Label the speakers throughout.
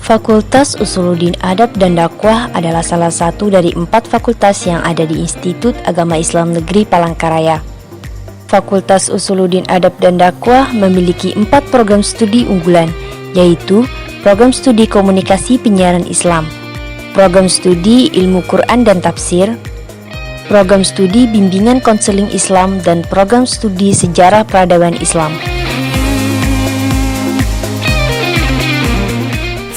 Speaker 1: Fakultas Usuluddin Adab dan Dakwah adalah salah satu dari 4 fakultas yang ada di Institut Agama Islam Negeri Palangkaraya. Fakultas Usuluddin Adab dan Dakwah memiliki 4 program studi unggulan, yaitu program studi Komunikasi Penyiaran Islam, program studi Ilmu Quran dan Tafsir, program studi Bimbingan Konseling Islam, dan program studi Sejarah Peradaban Islam.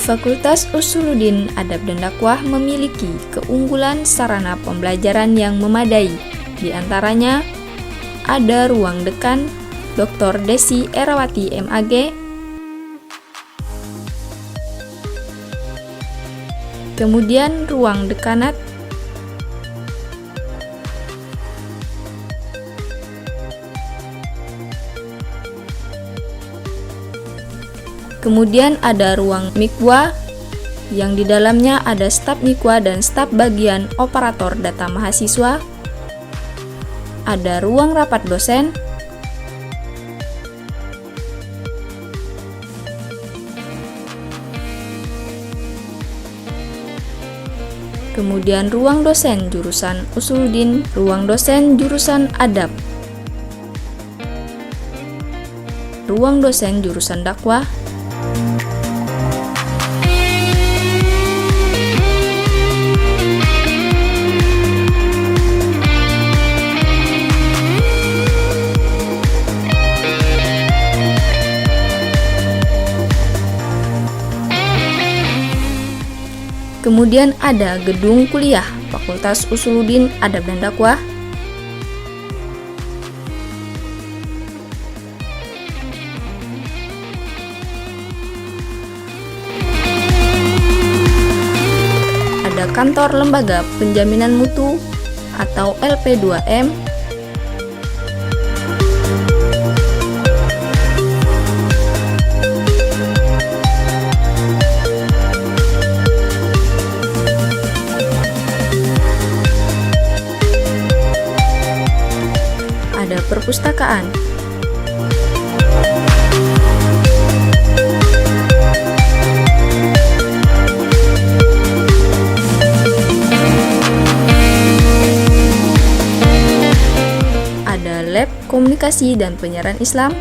Speaker 2: Fakultas Usuluddin Adab dan Dakwah memiliki keunggulan sarana pembelajaran yang memadai. Di antaranya ada ruang dekan Dr. Desi Erawati MAG, kemudian ruang dekanat, kemudian ada ruang mikwa yang di dalamnya ada staf mikwa dan staf bagian operator data mahasiswa. Ada ruang rapat dosen, kemudian ruang dosen jurusan Usuluddin, ruang dosen jurusan Adab, ruang dosen jurusan Dakwah, kemudian ada gedung kuliah Fakultas Usuluddin Adab dan Dakwah, ada kantor lembaga penjaminan mutu atau LP2M, ada perpustakaan, ada lab komunikasi dan penyiaran Islam,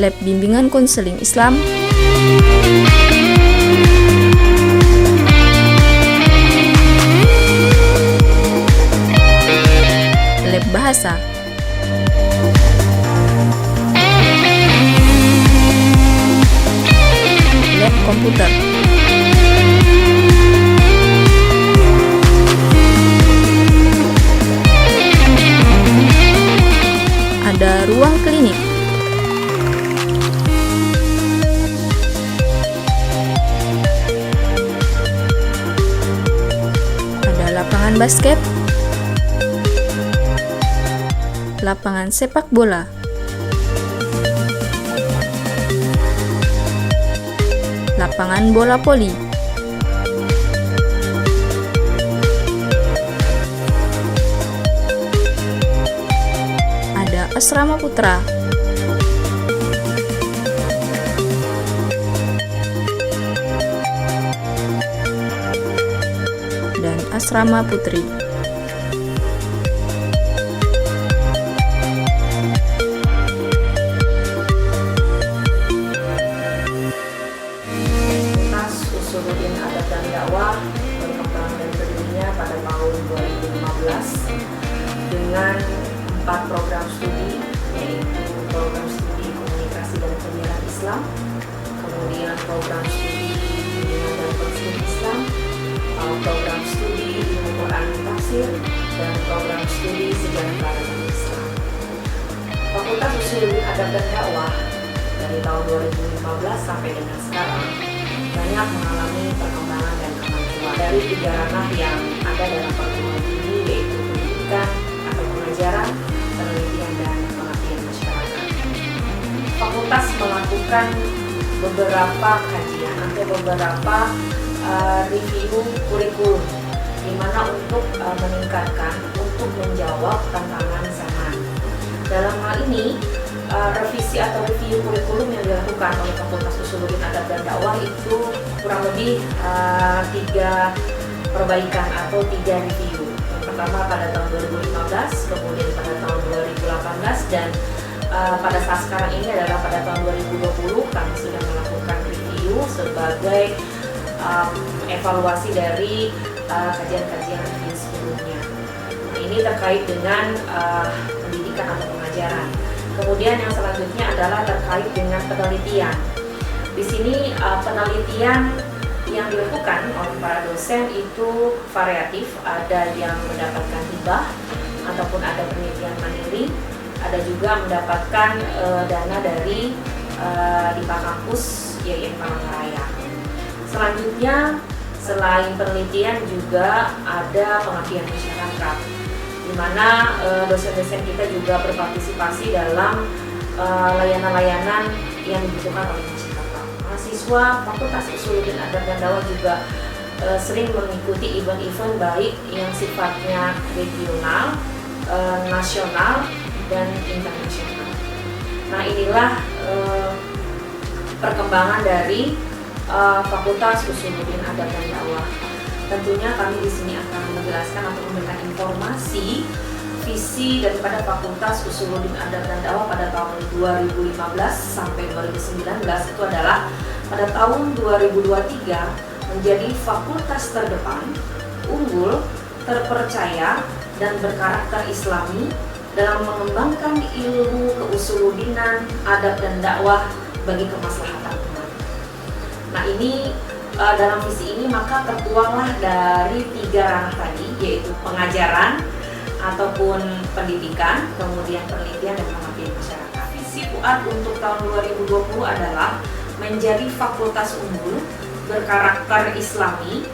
Speaker 2: lab bimbingan konseling Islam, lab bahasa, lab komputer, ada ruang klinik, ada lapangan basket, lapangan sepak bola, lapangan bola voli, ada asrama putra, dan asrama putri.
Speaker 3: Usuluddin Adab dan Dakwah berkembang dan berdirinya pada tahun 2015 dengan 4 program studi, yaitu program studi Komunikasi dan Penyiaran Islam, kemudian program studi Bimbingan dan Konseling Islam, program studi Ilmu Quran dan Tafsir, dan program studi Sejarah Peradaban Islam. Fakultas Usuluddin Adab dan Dakwah dari tahun 2015 sampai dengan sekarang banyak mengalami perkembangan dan kemajuan dari 3 ranah yang ada dalam perguruan tinggi, yaitu pendidikan atau pengajaran, penelitian, dan pengabdian masyarakat. Fakultas melakukan beberapa kajian atau beberapa review kurikulum di mana untuk meningkatkan, untuk menjawab tantangan zaman. Dalam hal ini, revisi atau review kurikulum yang dilakukan oleh Fakultas Usuluddin Adab dan Dakwah itu kurang lebih 3 perbaikan atau 3 review. Yang pertama pada tahun 2015, kemudian pada tahun 2018, dan pada saat sekarang ini adalah pada tahun 2020 kami sudah melakukan review sebagai evaluasi dari kajian-kajian review sebelumnya. Nah, ini terkait dengan pendidikan atau pengajaran. Kemudian yang selanjutnya adalah terkait dengan penelitian. Di sini penelitian yang dilakukan oleh para dosen itu variatif, ada yang mendapatkan hibah ataupun ada penelitian mandiri, ada juga mendapatkan dana dari DIPA kampus IAIN Palangkaraya. Selanjutnya, selain penelitian juga ada pengabdian masyarakat, di mana dosen-dosen kita juga berpartisipasi dalam layanan-layanan yang dibutuhkan oleh masyarakat. Mahasiswa Fakultas Usuluddin Adab dan Dakwah juga sering mengikuti event-event baik yang sifatnya regional, nasional, dan internasional. Nah, inilah perkembangan dari Fakultas Usuluddin Adab dan Dakwah. Tentunya kami di sini akan menjelaskan atau memberikan informasi visi daripada Fakultas Usuluddin Adab dan Dakwah pada tahun 2015 sampai 2019 itu adalah pada tahun 2023 menjadi fakultas terdepan, unggul, terpercaya, dan berkarakter Islami dalam mengembangkan ilmu keusuludinan, adab dan dakwah bagi kemaslahatan umat. Nah, ini dalam visi ini maka tertuanglah dari 3 ranah tadi, yaitu pengajaran ataupun pendidikan, kemudian penelitian dan pengabdian masyarakat. Visi FUAD untuk tahun 2020 adalah menjadi fakultas unggul, berkarakter Islami,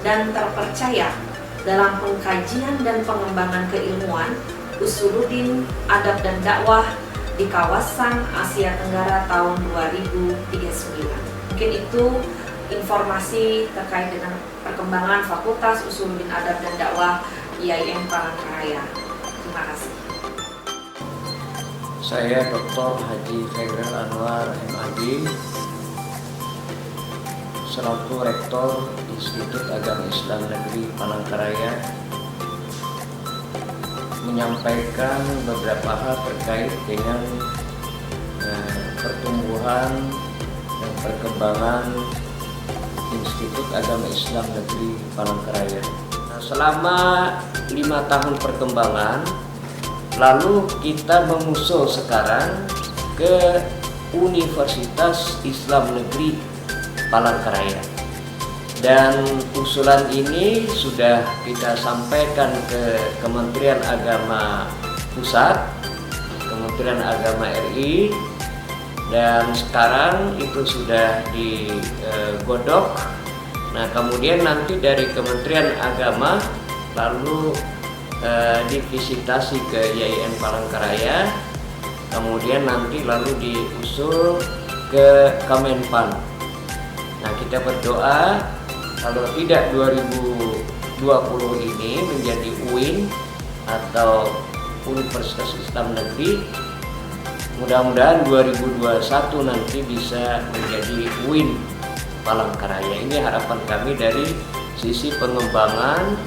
Speaker 3: dan terpercaya dalam pengkajian dan pengembangan keilmuan Usuluddin Adab dan Dakwah di kawasan Asia Tenggara tahun 2039. Mungkin itu informasi terkait dengan perkembangan Fakultas Usuluddin Adab dan Dakwah IAIN Palangkaraya. Terima kasih.
Speaker 4: Saya Dr. Haji Khairil Anwar MAD, selaku Rektor Institut Agama Islam Negeri Palangkaraya, menyampaikan beberapa hal terkait dengan pertumbuhan dan perkembangan Institut Agama Islam Negeri Palangkaraya. Selama 5 tahun perkembangan, lalu kita mengusul sekarang ke Universitas Islam Negeri Palangkaraya. Dan usulan ini sudah kita sampaikan ke Kementerian Agama Pusat, Kementerian Agama RI, dan sekarang itu sudah digodok. Nah, kemudian nanti dari Kementerian Agama lalu divisitasi ke IAIN Palangkaraya, kemudian nanti lalu diusul ke Kemenpan. Nah, kita berdoa kalau tidak 2020 ini menjadi UIN atau Universitas Islam Negeri, mudah-mudahan 2021 nanti bisa menjadi UIN Palangkaraya. Ini harapan kami dari sisi pengembangan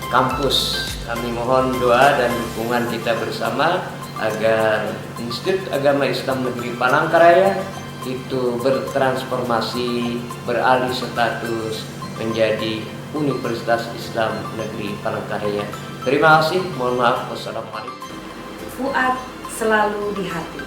Speaker 4: kampus. Kami mohon doa dan dukungan kita bersama agar Institut Agama Islam Negeri Palangkaraya itu bertransformasi, beralih status menjadi Universitas Islam Negeri Palangkaraya. Terima kasih, mohon maaf. Wassalamualaikum.
Speaker 3: FUAD selalu di hati.